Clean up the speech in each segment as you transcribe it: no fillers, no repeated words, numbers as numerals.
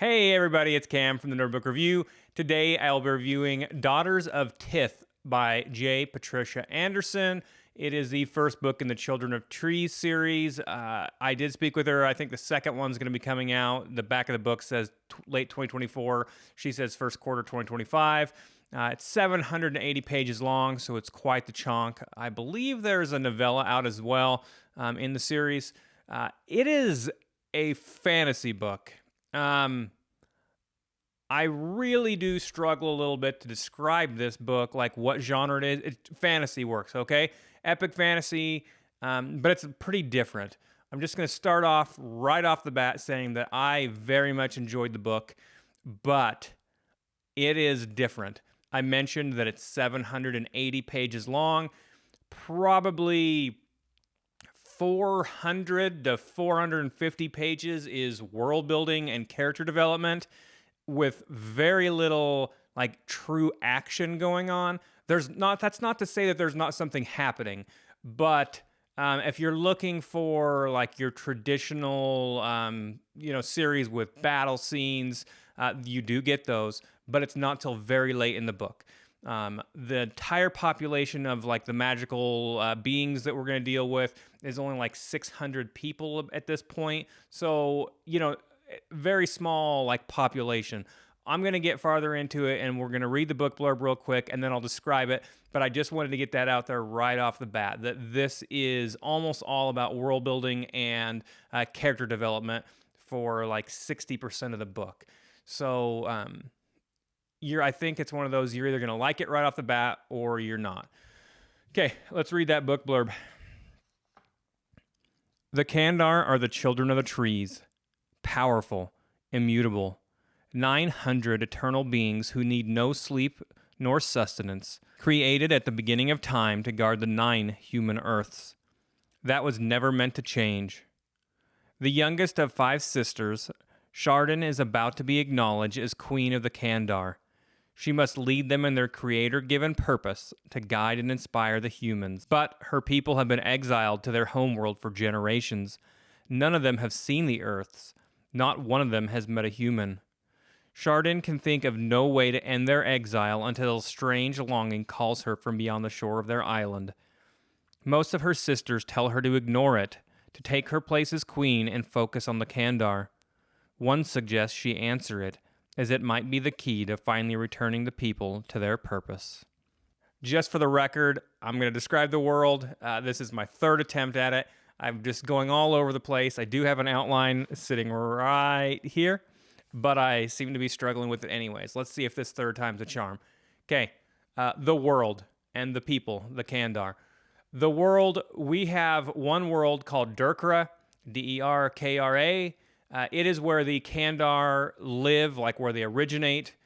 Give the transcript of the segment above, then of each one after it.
Hey everybody, it's Cam from the Nerdbook Review. Today I'll be reviewing Daughters of Tith by Patricia Anderson. It is the first book in the Children of Trees series. I did speak with her. I think the second one's going to be coming out. The back of the book says late 2024. She says first quarter 2025. It's 780 pages long, so it's quite the chunk. I believe there's a novella out as well in the series. It is a fantasy book. I really do struggle a little bit to describe this book, like what genre it is. Fantasy works, okay? Epic fantasy, but it's pretty different. I'm just going to start off right off the bat saying that I very much enjoyed the book, but it is different. I mentioned that it's 780 pages long, probably 400 to 450 pages is world building and character development with very little like true action going on. That's not to say that there's not something happening, but if you're looking for like your traditional series with battle scenes, you do get those, but it's not till very late in the book. The entire population of like the magical beings that we're going to deal with is only like 600 people at this point. So, very small like population. I'm going to get farther into it and we're going to read the book blurb real quick and then I'll describe it. But I just wanted to get that out there right off the bat, that this is almost all about world building and character development for like 60% of the book. So, I think it's one of those, you're either going to like it right off the bat or you're not. Okay, let's read that book blurb. The Kandar are the children of the trees, powerful, immutable, 900 eternal beings who need no sleep nor sustenance, created at the beginning of time to guard the 9 human earths. That was never meant to change. The youngest of 5 sisters, Chardin is about to be acknowledged as queen of the Kandar. She must lead them in their creator-given purpose to guide and inspire the humans. But her people have been exiled to their homeworld for generations. None of them have seen the Earths. Not one of them has met a human. Chardin can think of no way to end their exile until a strange longing calls her from beyond the shore of their island. Most of her sisters tell her to ignore it, to take her place as queen and focus on the Kandar. One suggests she answer it, as it might be the key to finally returning the people to their purpose. Just for the record, I'm going to describe the world. This is my third attempt at it. I'm just going all over the place. I do have an outline sitting right here, but I seem to be struggling with it anyways. Let's see if this third time's a charm. Okay, the world and the people, the Kandar. The world, we have one world called Derkra, Derkra. It is where the Kandar live, like where they originate.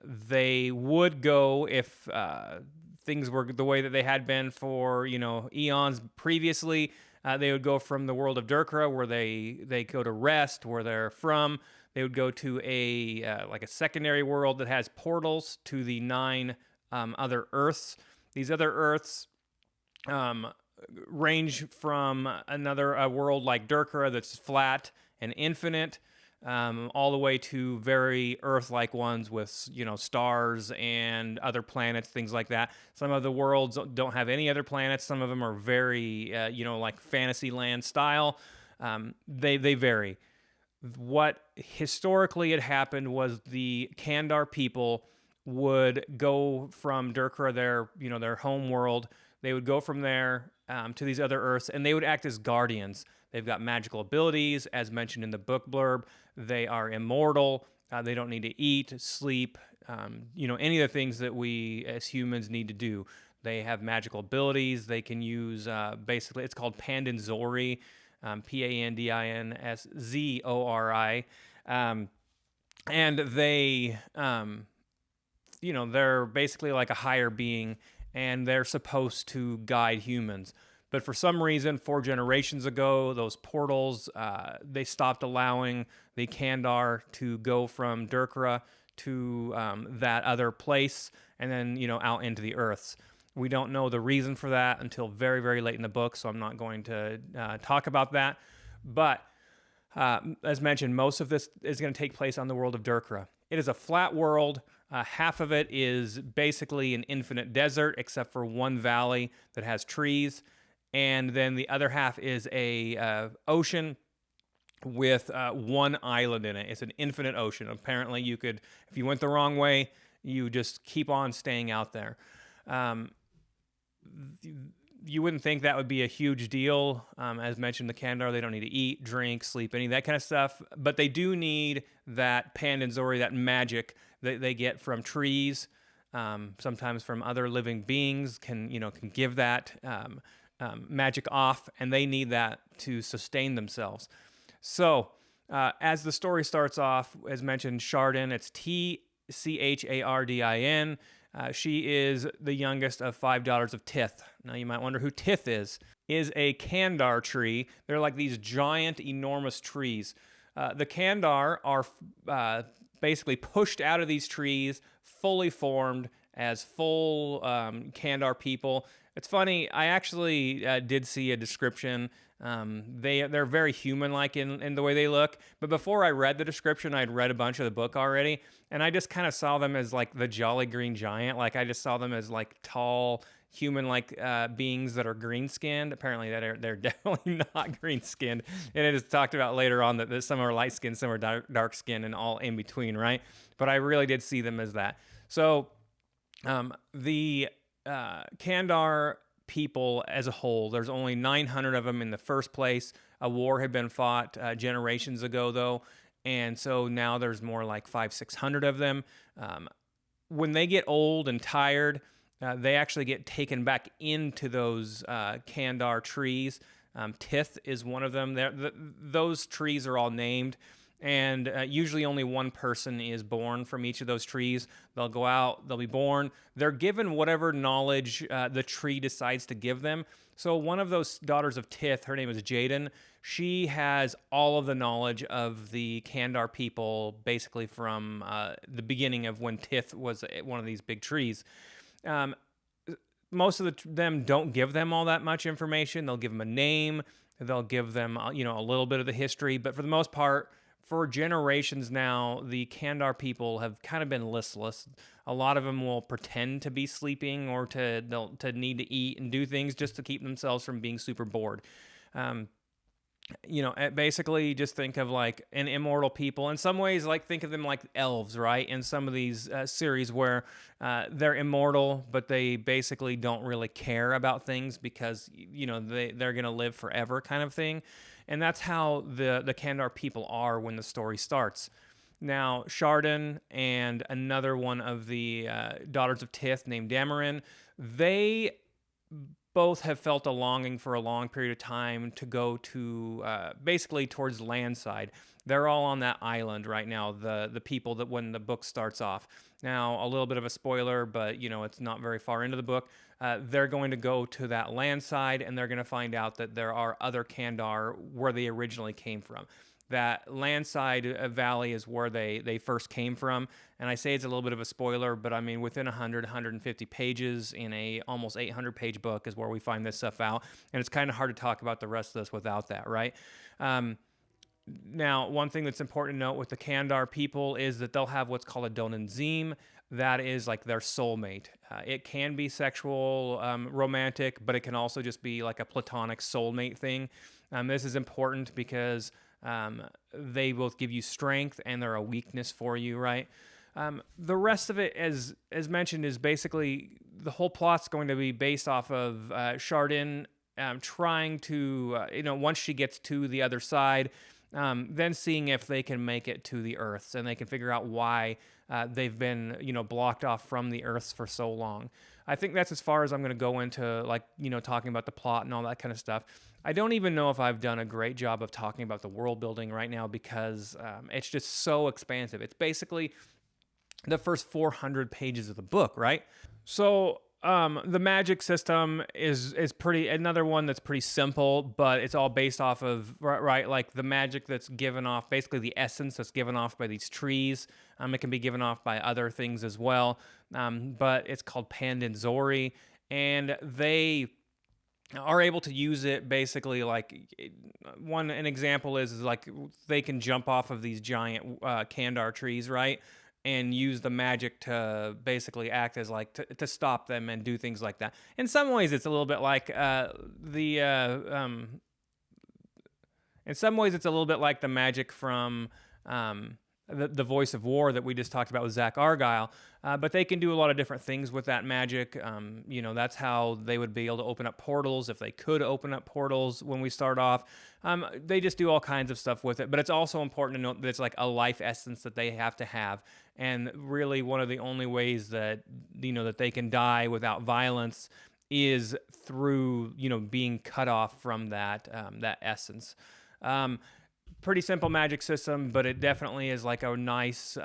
They would go if things were the way that they had been for, eons previously. They would go from the world of Derkra, where they go to rest, where they're from. They would go to a secondary world that has portals to the 9 other Earths. These other Earths range from another world like Derkra that's flat and infinite, all the way to very Earth-like ones with, stars and other planets, things like that. Some of the worlds don't have any other planets. Some of them are very, like Fantasyland style. They vary. What historically had happened was the Kandar people would go from Derkra, their home world. They would go from there to these other Earths, and they would act as guardians. They've got magical abilities, as mentioned in the book blurb. They are immortal. They don't need to eat, sleep, any of the things that we as humans need to do. They have magical abilities. They can use, basically, it's called Pandanzori, Pandinsori. And they, they're basically like a higher being, and they're supposed to guide humans. But for some reason, 4 generations ago, those portals, they stopped allowing the Kandar to go from Derkra to that other place and then, out into the Earths. We don't know the reason for that until very, very late in the book, so I'm not going to talk about that. But As mentioned, most of this is going to take place on the world of Durkra. It is a flat world. Half of it is basically an infinite desert, except for one valley that has trees, and then the other half is a ocean with one island in it. It's an infinite ocean. Apparently, you could, if you went the wrong way, you just keep on staying out there. You wouldn't think that would be a huge deal. As mentioned, the Kandar, they don't need to eat, drink, sleep, any of that kind of stuff. But they do need that Pandanzori, that magic that they get from trees, sometimes from other living beings, can give that magic off, and they need that to sustain themselves. So, as the story starts off, as mentioned, Chardin, it's Tchardin. She is the youngest of 5 daughters of Tith. Now, you might wonder who Tith is a Kandar tree. They're like these giant, enormous trees. The Kandar are basically pushed out of these trees, fully formed as full Kandar people. It's funny, I actually did see a description. They're very human-like in the way they look. But before I read the description, I'd read a bunch of the book already, and I just kind of saw them as like the Jolly Green Giant. Like I just saw them as like tall, human-like beings that are green-skinned. Apparently, they're definitely not green-skinned. And it is talked about later on that some are light-skinned, some are dark-skinned, and all in between, right? But I really did see them as that. So the Kandar people as a whole, there's only 900 of them in the first place. A war had been fought generations ago, though, and so now there's more like 500-600 of them. When they get old and tired, they actually get taken back into those Kandar trees. Tith is one of them. Those trees are all named. And usually only one person is born from each of those trees. They'll go out, they'll be born. They're given whatever knowledge the tree decides to give them. So one of those daughters of Tith, her name is Jaden. She has all of the knowledge of the Kandar people, basically from the beginning of when Tith was one of these big trees. Most of them don't give them all that much information. They'll give them a name. They'll give them a little bit of the history. But for the most part, for generations now, the Kandar people have kind of been listless. A lot of them will pretend to be sleeping or to need to eat and do things just to keep themselves from being super bored. Basically just think of like an immortal people. In some ways, like think of them like elves, right? In some of these series where they're immortal, but they basically don't really care about things because, they're going to live forever kind of thing. And that's how the Kandar people are when the story starts. Now, Chardin and another one of the daughters of Tith named Damarin, they both have felt a longing for a long period of time to go to basically towards land side. They're all on that island right now, the people that when the book starts off. Now, a little bit of a spoiler, but it's not very far into the book. They're going to go to that land side, and they're going to find out that there are other Kandar where they originally came from. That landside valley is where they first came from. And I say it's a little bit of a spoiler, but I mean, within 150 pages in a almost 800-page book is where we find this stuff out. And it's kind of hard to talk about the rest of this without that, right? Now, one thing that's important to note with the Kandar people is that they'll have what's called a donanzim. That is like their soulmate. It can be sexual, romantic, but it can also just be like a platonic soulmate thing. This is important because they both give you strength and they're a weakness for you, right? The rest of it, as mentioned, is basically the whole plot's going to be based off of Chardin trying to, once she gets to the other side, then seeing if they can make it to the Earths and they can figure out why they've been, blocked off from the Earths for so long. I think that's as far as I'm going to go into, talking about the plot and all that kind of stuff. I don't even know if I've done a great job of talking about the world building right now because it's just so expansive. It's basically the first 400 pages of the book, right? So the magic system is pretty, another one that's pretty simple, but it's all based off of, right, like the magic that's given off, basically the essence that's given off by these trees. It can be given off by other things as well, but it's called Pandanzori, and they are able to use it basically like an example is like they can jump off of these giant Kandar trees, right? And use the magic to basically act as like to stop them and do things like that. In some ways, it's a little bit like the in some ways, it's a little bit like the magic from the Voice of War that we just talked about with Zach Argyle. But they can do a lot of different things with that magic. That's how they would be able to open up portals if they could open up portals when we start off. They just do all kinds of stuff with it. But it's also important to note that it's like a life essence that they have to have. And really, one of the only ways that that they can die without violence is through being cut off from that essence. Pretty simple magic system, but it definitely is like a nice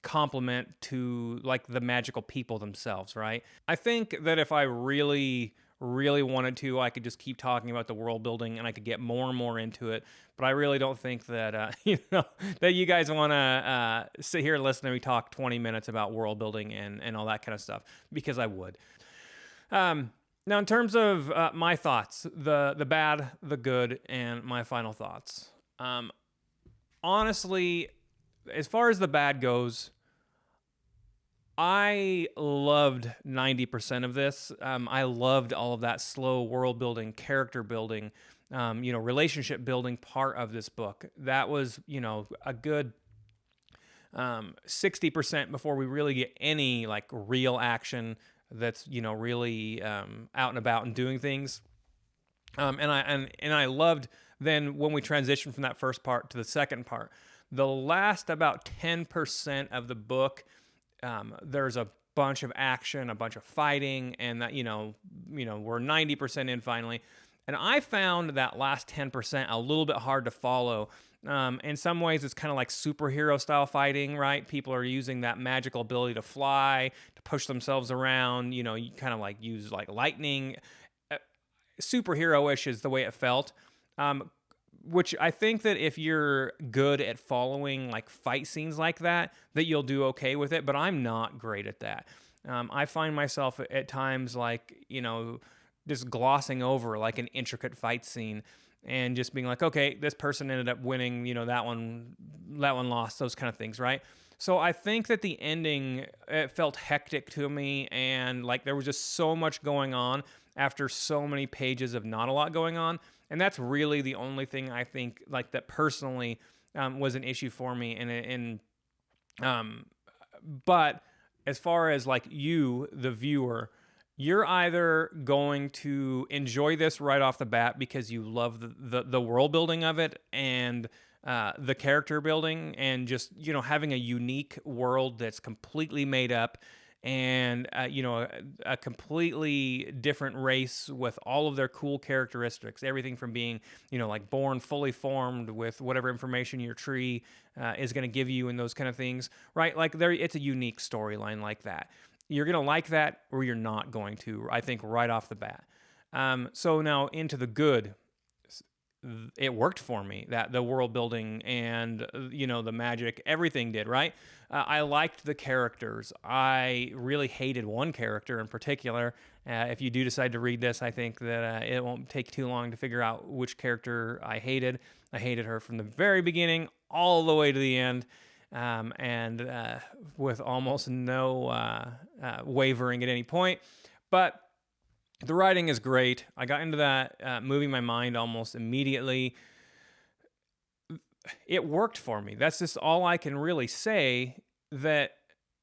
complement to like the magical people themselves, right? I think that if I really wanted to, I could just keep talking about the world building and I could get more and more into it. But I really don't think that that you guys want to sit here and listen to me talk 20 minutes about world building and all that kind of stuff, because I would. Now, in terms of my thoughts, the bad, the good, and my final thoughts. Honestly, as far as the bad goes, I loved 90% of this. I loved all of that slow world building, character building, relationship building part of this book. That was, a good 60% before we really get any like real action that's really out and about and doing things. And I loved then when we transitioned from that first part to the second part. The last about 10% of the book, there's a bunch of action, a bunch of fighting, and that we're 90% in finally. And I found that last 10% a little bit hard to follow. In some ways, it's kind of like superhero style fighting, right? People are using that magical ability to fly, to push themselves around. You kind of like use like lightning. Superhero-ish is the way it felt. Which I think that if you're good at following like fight scenes like that you'll do okay with it. But I'm not great at that. I find myself at times like, just glossing over like an intricate fight scene and just being like, okay, this person ended up winning, that one lost, those kind of things, right? So I think that the ending, it felt hectic to me, and like there was just so much going on after so many pages of not a lot going on. And that's really the only thing I think like that personally was an issue for me. But as far as like you, the viewer, you're either going to enjoy this right off the bat because you love the world building of it and the character building and just, having a unique world that's completely made up and, a completely different race with all of their cool characteristics, everything from being, like born fully formed with whatever information your tree is going to give you and those kind of things, right? Like it's a unique storyline like that. You're going to like that or you're not going to, I think, right off the bat. So now into the good. It worked for me, that the world building and, the magic, everything did, right? I liked the characters. I really hated one character in particular. If you do decide to read this, I think that it won't take too long to figure out which character I hated. I hated her from the very beginning all the way to the end. And with almost no wavering at any point. But the writing is great. I got into that, moving my mind almost immediately. It worked for me. That's just all I can really say. That,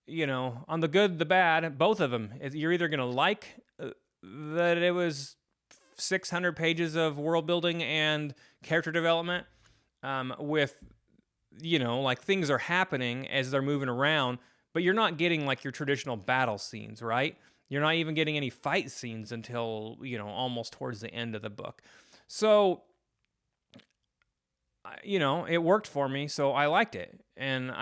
on the good, the bad, both of them, you're either going to like that it was 600 pages of world building and character development with, like things are happening as they're moving around, but you're not getting like your traditional battle scenes, right? You're not even getting any fight scenes until, almost towards the end of the book. So, it worked for me, so I liked it. And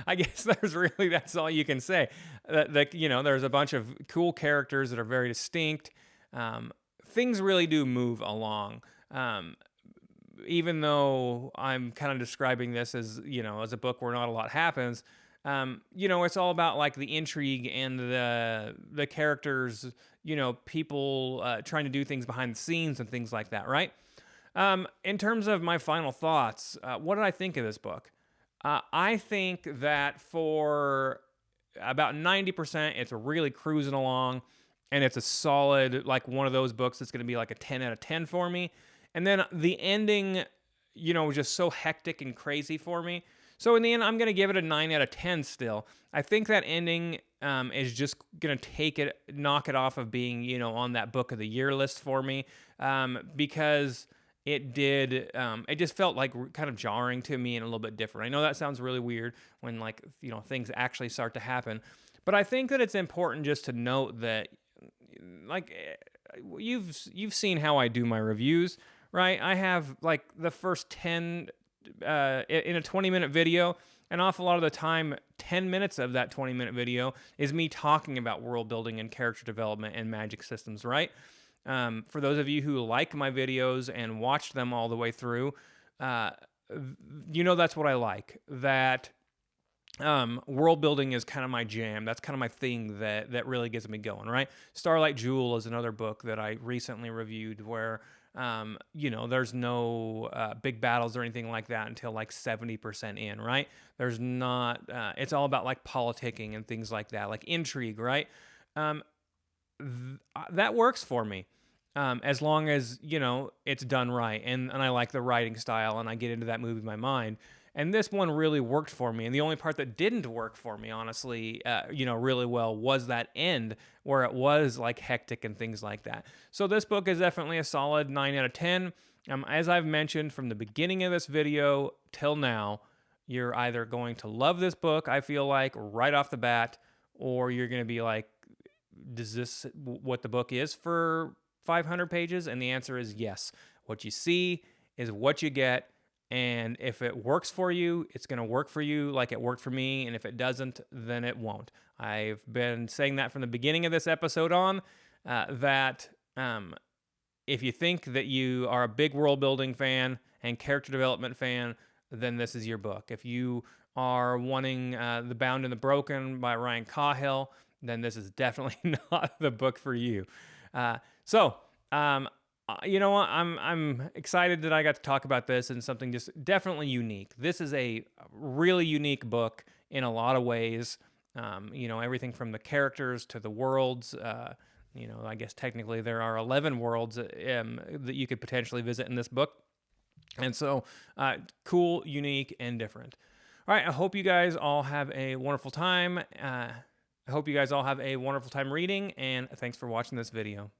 I guess that's all you can say. There's a bunch of cool characters that are very distinct. Things really do move along. Even though I'm kind of describing this as, as a book where not a lot happens, It's all about like the intrigue and the characters, people trying to do things behind the scenes and things like that, right? In terms of my final thoughts, what did I think of this book? I think that for about 90%, it's really cruising along, and it's a solid, like one of those books that's going to be like a 10 out of 10 for me. And then the ending, was just so hectic and crazy for me. So in the end, I'm going to give it a 9 out of 10 still. I think that ending is just going to knock it off of being, on that book of the year list for me, because it just felt like kind of jarring to me and a little bit different. I know that sounds really weird when things actually start to happen, but I think that it's important just to note that, like, you've seen how I do my reviews, right? I have like the first 10 in a 20-minute video, an awful lot of the time, 10 minutes of that 20-minute video is me talking about world building and character development and magic systems, right? For those of you who like my videos and watch them all the way through, that's what I like. That world building is kind of my jam. That's kind of my thing that really gets me going, right? Starlight Jewel is another book that I recently reviewed where there's no big battles or anything like that until like 70% in, right? There's not, it's all about like politicking and things like that, like intrigue, right? That works for me. As long as, it's done right. And I like the writing style and I get into that movie in my mind. And this one really worked for me. And the only part that didn't work for me, honestly, really well was that end where it was like hectic and things like that. So this book is definitely a solid 9 out of 10. As I've mentioned from the beginning of this video till now, you're either going to love this book, I feel like, right off the bat, or you're going to be like, is this what the book is for 500 pages? And the answer is yes. What you see is what you get. And if it works for you, it's going to work for you like it worked for me. And if it doesn't, then it won't. I've been saying that from the beginning of this episode on, that if you think that you are a big world building fan and character development fan, then this is your book. If you are wanting The Bound and the Broken by Ryan Cahill, then this is definitely not the book for you. You know what? I'm excited that I got to talk about this and something just definitely unique. This is a really unique book in a lot of ways. Everything from the characters to the worlds. I guess technically there are 11 worlds that you could potentially visit in this book. And so, cool, unique, and different. All right, I hope you guys all have a wonderful time. I hope you guys all have a wonderful time reading, and thanks for watching this video.